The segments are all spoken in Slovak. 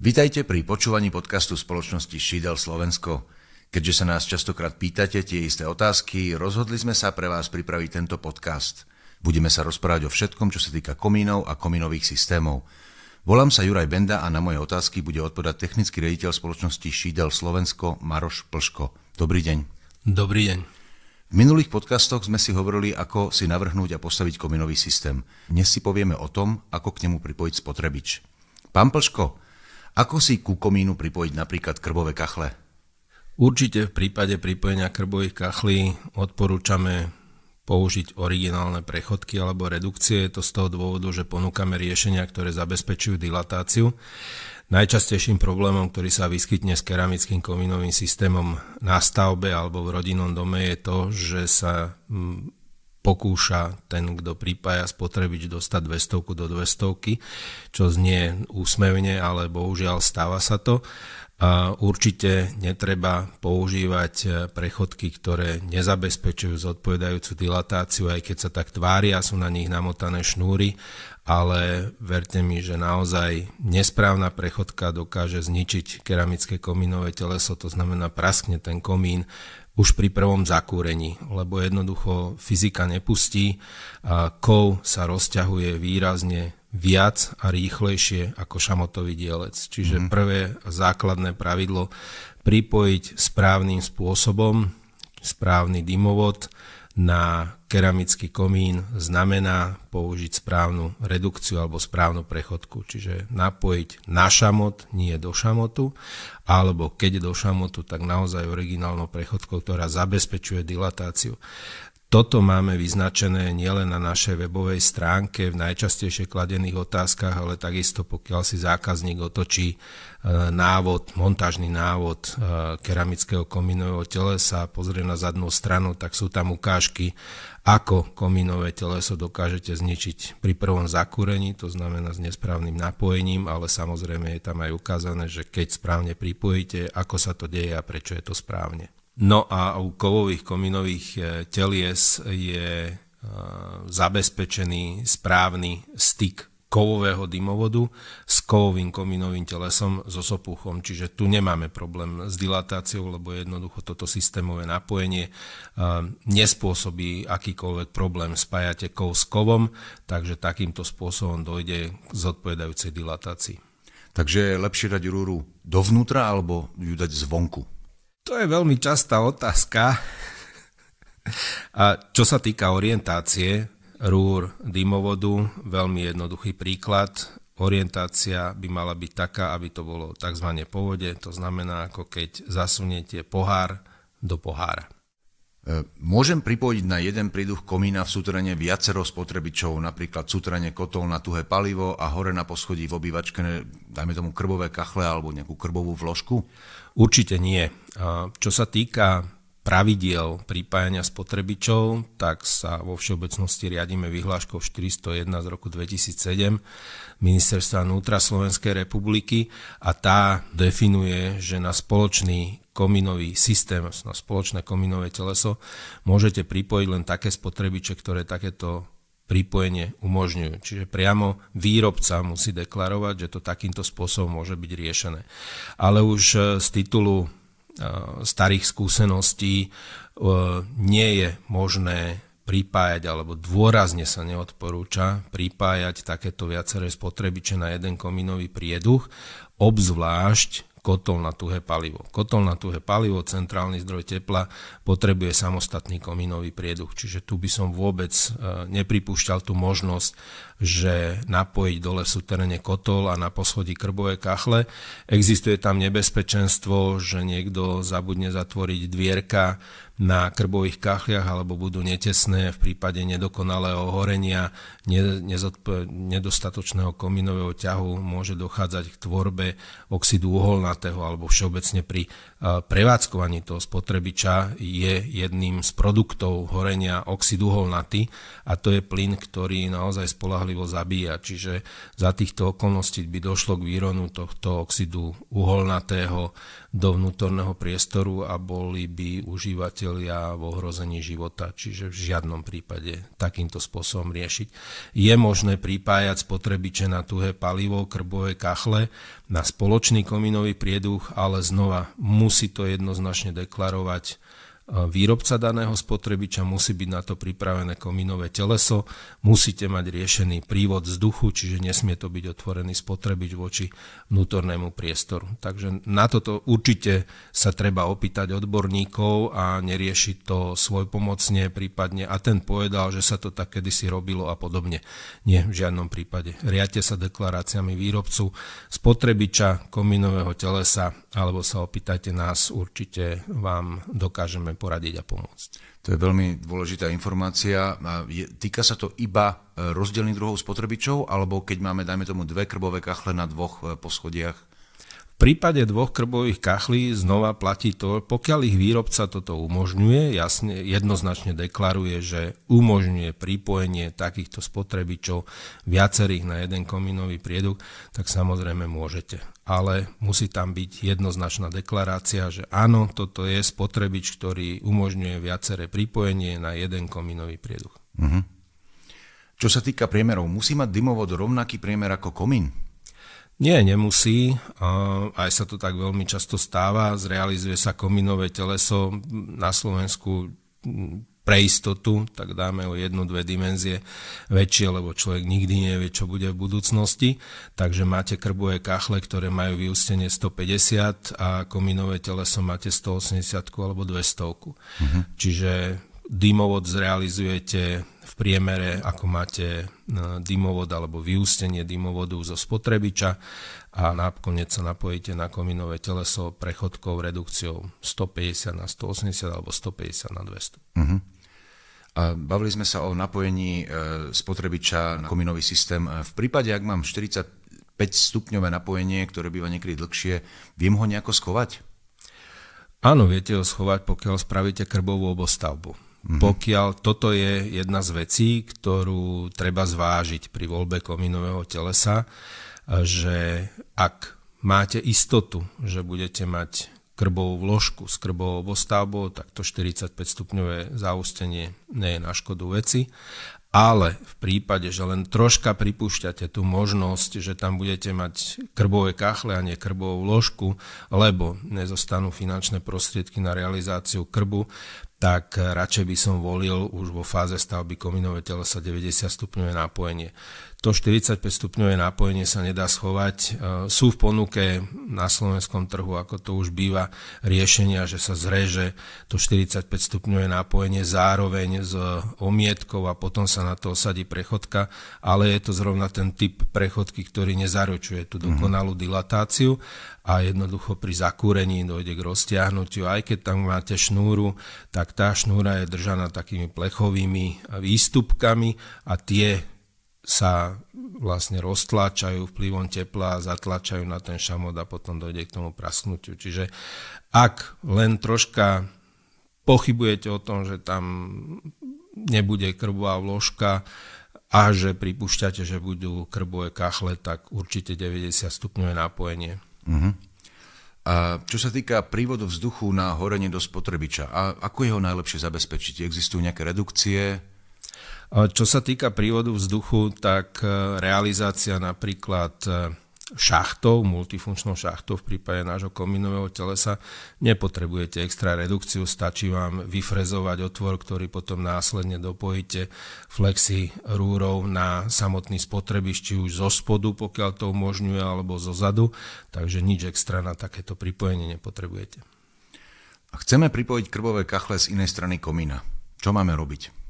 Vitajte pri počúvaní podcastu spoločnosti Šídel Slovensko. Keďže sa nás častokrát pýtate tie isté otázky, rozhodli sme sa pre vás pripraviť tento podcast. Budeme sa rozprávať o všetkom, čo sa týka komínov a komínových systémov. Volám sa Juraj Benda a na moje otázky bude odpovedať technický riaditeľ spoločnosti Šídel Slovensko Maroš Plško. Dobrý deň. Dobrý deň. V minulých podcastoch sme si hovorili, ako si navrhnúť a postaviť komínový systém. Dnes si povieme o tom, ako k nemu pripojiť spotrebič. Pán Plško, ako si ku komínu pripojiť napríklad krbové kachle? Určite v prípade pripojenia krbových kachlí odporúčame použiť originálne prechodky alebo redukcie. Je to z toho dôvodu, že ponúkame riešenia, ktoré zabezpečujú dilatáciu. Najčastejším problémom, ktorý sa vyskytne s keramickým komínovým systémom na stavbe alebo v rodinnom dome je to, že sa pokúša ten, kto pripája spotrebič, dostať 200 do 200, čo znie úsmevne, ale bohužiaľ stáva sa to. A určite netreba používať prechodky, ktoré nezabezpečujú zodpovedajúcu dilatáciu, aj keď sa tak tvária, sú na nich namotané šnúry, ale verte mi, že naozaj nesprávna prechodka dokáže zničiť keramické komínové teleso, to znamená praskne ten komín už pri prvom zakúrení, lebo jednoducho fyzika nepustí a kov sa rozťahuje výrazne viac a rýchlejšie ako šamotový dielec. Čiže prvé základné pravidlo pripojiť správnym spôsobom správny dymovod na keramický komín znamená použiť správnu redukciu alebo správnu prechodku, čiže napojiť na šamot, nie do šamotu, alebo keď do šamotu, tak naozaj originálnou prechodkou, ktorá zabezpečuje dilatáciu. Toto máme vyznačené nielen na našej webovej stránke v najčastejšie kladených otázkach, ale takisto pokiaľ si zákazník otočí montážny návod keramického komínového telesa a pozrie na zadnú stranu, tak sú tam ukážky, ako komínové teleso dokážete zničiť pri prvom zakúrení, to znamená s nesprávnym napojením, ale samozrejme je tam aj ukázané, že keď správne pripojíte, ako sa to deje a prečo je to správne. No a u kovových komínových telies je zabezpečený správny styk kovového dymovodu s kovovým komínovým telesom so sopuchom, čiže tu nemáme problém s dilatáciou, lebo jednoducho toto systémové napojenie nespôsobí akýkoľvek problém. Spájate kov s kovom, takže takýmto spôsobom dojde k zodpovedajúcej dilatácii. Takže je lepšie dať rúru dovnútra alebo ju dať zvonku? To je veľmi častá otázka. A čo sa týka orientácie rúr dymovodu, veľmi jednoduchý príklad. Orientácia by mala byť taká, aby to bolo tzv. Po vode, to znamená, ako keď zasuniete pohár do pohára. Môžem pripojiť na jeden príduch komína v súteréne viacero spotrebičov, napríklad súteréne kotol na tuhé palivo a hore na poschodí v obývačke, dajme tomu krbové kachle alebo nejakú krbovú vložku? Určite nie. Čo sa týka pravidiel pripájania spotrebičov, tak sa vo všeobecnosti riadíme vyhláškou 401 z roku 2007 Ministerstva vnútra Slovenskej republiky a tá definuje, že na spoločný komínový systém, na spoločné komínové teleso môžete pripojiť len také spotrebiče, ktoré takéto pripojenie umožňujú. Čiže priamo výrobca musí deklarovať, že to takýmto spôsobom môže byť riešené. Ale už z titulu starých skúseností nie je možné pripájať, alebo dôrazne sa neodporúča pripájať takéto viaceré spotrebiče na jeden komínový prieduch, obzvlášť kotol na tuhé palivo. Kotol na tuhé palivo, centrálny zdroj tepla, potrebuje samostatný komínový prieduch. Čiže tu by som vôbec nepripúšťal tú možnosť, že napojiť dole v súteréne kotol a na poschodí krbové kachle. Existuje tam nebezpečenstvo, že niekto zabudne zatvoriť dvierka na krbových kachliach alebo budú netesné v prípade nedokonalého horenia, nedostatočného komínového ťahu môže dochádzať k tvorbe oxidu uholnatého alebo všeobecne pri prevádzkovaní toho spotrebiča je jedným z produktov horenia oxid uholnatý a to je plyn, ktorý naozaj spoľahlivo zabíja. Čiže za týchto okolností by došlo k výronu tohto oxidu uholnatého do vnútorného priestoru a boli by užívateľi obyvatelia v ohrození života, čiže v žiadnom prípade takýmto spôsobom riešiť. Je možné pripájať spotrebiče na tuhé palivo, krbové kachle, na spoločný komínový prieduch, ale znova musí to jednoznačne deklarovať výrobca daného spotrebiča, musí byť na to pripravené komínové teleso, musíte mať riešený prívod vzduchu, čiže nesmie to byť otvorený spotrebič voči vnútornému priestoru. Takže na toto určite sa treba opýtať odborníkov a neriešiť to svojpomocne prípadne. A ten povedal, že sa to tak kedysi robilo a podobne. Nie, v žiadnom prípade. Riadte sa deklaráciami výrobcu spotrebiča, komínového telesa, alebo sa opýtajte nás, určite vám dokážeme poradiť a pomôcť. To je veľmi dôležitá informácia. Týka sa to iba rozdielných druhov spotrebičov, alebo keď máme, dajme tomu, 2 krbové kachle na 2 poschodiach? V prípade 2 krbových kachlí znova platí to, pokiaľ ich výrobca toto umožňuje, jasne, jednoznačne deklaruje, že umožňuje pripojenie takýchto spotrebičov viacerých na jeden komínový prieduch, tak samozrejme môžete. Ale musí tam byť jednoznačná deklarácia, že áno, toto je spotrebič, ktorý umožňuje viaceré pripojenie na jeden komínový prieduch. Čo sa týka priemerov, musí mať dymovod rovnaký priemer ako komín? Nie, nemusí. Aj sa to tak veľmi často stáva. Zrealizuje sa komínové teleso na Slovensku pre istotu, tak dáme o 1-2 dimenzie väčšie, lebo človek nikdy nevie, čo bude v budúcnosti. Takže máte krbové kachle, ktoré majú vyústenie 150 a komínové teleso máte 180 alebo 200. Čiže dymovod zrealizujete v priemere, ako máte dymovod alebo vyústenie dymovodu zo spotrebiča a nakoniec sa napojíte na komínové teleso prechodkou redukciou 150 na 180 alebo 150 na 200. A bavili sme sa o napojení spotrebiča na komínový systém. V prípade, ak mám 45-stupňové napojenie, ktoré býva niekedy dlhšie, viem ho nejako schovať? Áno, viete ho schovať, pokiaľ spravíte krbovú obostavbu. Pokiaľ toto je jedna z vecí, ktorú treba zvážiť pri voľbe komínového telesa, že ak máte istotu, že budete mať krbovú vložku s krbovou obostavbou, tak to 45-stupňové zaústenie nie je na škodu veci. Ale v prípade, že len troška pripúšťate tú možnosť, že tam budete mať krbové kachle a nie krbovú vložku, lebo nezostanú finančné prostriedky na realizáciu krbu, tak radšej by som volil už vo fáze stavby komínové telesa 90-stupňové napojenie. To 45-stupňové napojenie sa nedá schovať. Sú v ponuke na slovenskom trhu, ako to už býva, riešenia, že sa zreže to 45-stupňové napojenie zároveň s omietkou a potom sa na to osadí prechodka, ale je to zrovna ten typ prechodky, ktorý nezaručuje tú dokonalú dilatáciu a jednoducho pri zakúrení dojde k roztiahnutiu. Aj keď tam máte šnúru, tak tá šnúra je držaná takými plechovými výstupkami a tie sa vlastne roztláčajú vplyvom tepla a zatlačajú na ten šamot a potom dojde k tomu prasknutiu. Čiže ak len troška pochybujete o tom, že tam nebude krbová vložka a že pripúšťate, že budú krbové kachle, tak určite 90-stupňové napojenie. A čo sa týka prívodu vzduchu na horenie do spotrebiča, a ako jeho najlepšie zabezpečiť? Existujú nejaké redukcie? Čo sa týka prívodu vzduchu, tak realizácia napríklad šachtov, multifunkčnou šachtou v prípade nášho komínového telesa nepotrebujete extra redukciu, stačí vám vyfrezovať otvor, ktorý potom následne dopojíte flexi rúrov na samotný spotrebič, či už zo spodu, pokiaľ to umožňuje, alebo zo zadu, takže nič extra na takéto pripojenie nepotrebujete. Chceme pripojiť krbové kachle z inej strany komína. Čo máme robiť?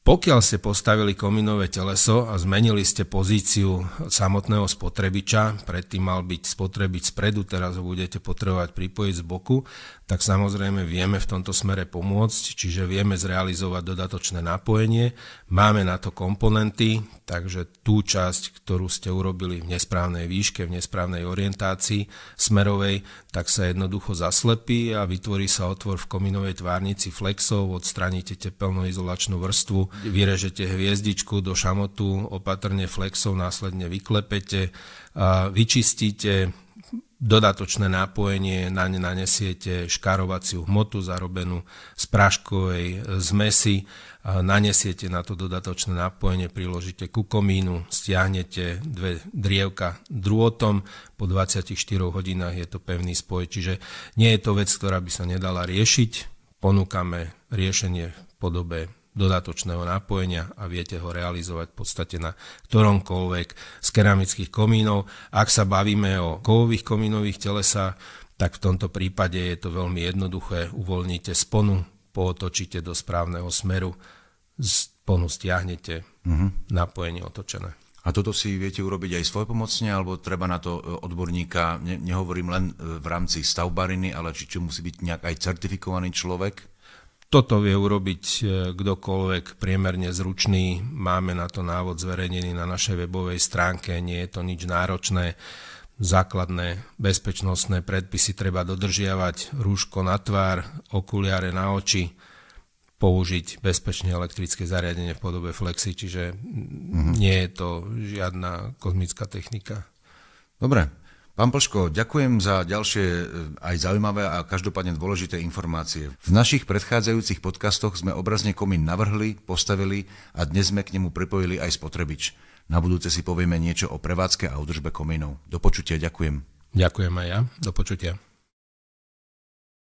Pokiaľ ste postavili komínové teleso a zmenili ste pozíciu samotného spotrebiča, predtým mal byť spotrebič spredu, teraz ho budete potrebovať pripojiť z boku, tak samozrejme vieme v tomto smere pomôcť, čiže vieme zrealizovať dodatočné napojenie, máme na to komponenty, takže tú časť, ktorú ste urobili v nesprávnej výške, v nesprávnej orientácii smerovej, tak sa jednoducho zaslepí a vytvorí sa otvor v komínovej tvárnici flexov, odstraníte tepelno-izolačnú vrstvu, vyrežete hviezdičku do šamotu, opatrne flexov následne vyklepete, vyčistíte, dodatočné nápojenie, naň nanesiete škárovaciu hmotu zarobenú z práškovej zmesi, nanesiete na to dodatočné nápojenie, priložíte ku komínu, stiahnete 2 drievka drôtom, po 24 hodinách je to pevný spoj, čiže nie je to vec, ktorá by sa nedala riešiť. Ponúkame riešenie v podobe dodatočného nápojenia a viete ho realizovať v podstate na ktoromkoľvek z keramických komínov. Ak sa bavíme o kovových komínových telesách, tak v tomto prípade je to veľmi jednoduché. Uvoľníte sponu, pootočíte do správneho smeru, sponu stiahnete, nápojenie otočené. A toto si viete urobiť aj svojpomocne, alebo treba na to odborníka, nehovorím len v rámci stavbariny, ale či musí byť nejak aj certifikovaný človek? Toto vie urobiť kdokoľvek priemerne zručný. Máme na to návod zverejnený na našej webovej stránke. Nie je to nič náročné. Základné bezpečnostné predpisy treba dodržiavať. Rúško na tvár, okuliare na oči, použiť bezpečne elektrické zariadenie v podobe flexi, čiže nie je to žiadna kozmická technika. Dobre. Pán Plško, ďakujem za ďalšie aj zaujímavé a každopádne dôležité informácie. V našich predchádzajúcich podcastoch sme obrazne komín navrhli, postavili a dnes sme k nemu pripojili aj spotrebič. Na budúce si povieme niečo o prevádzke a údržbe komínov. Do počutia, ďakujem. Ďakujem aj ja, do počutia.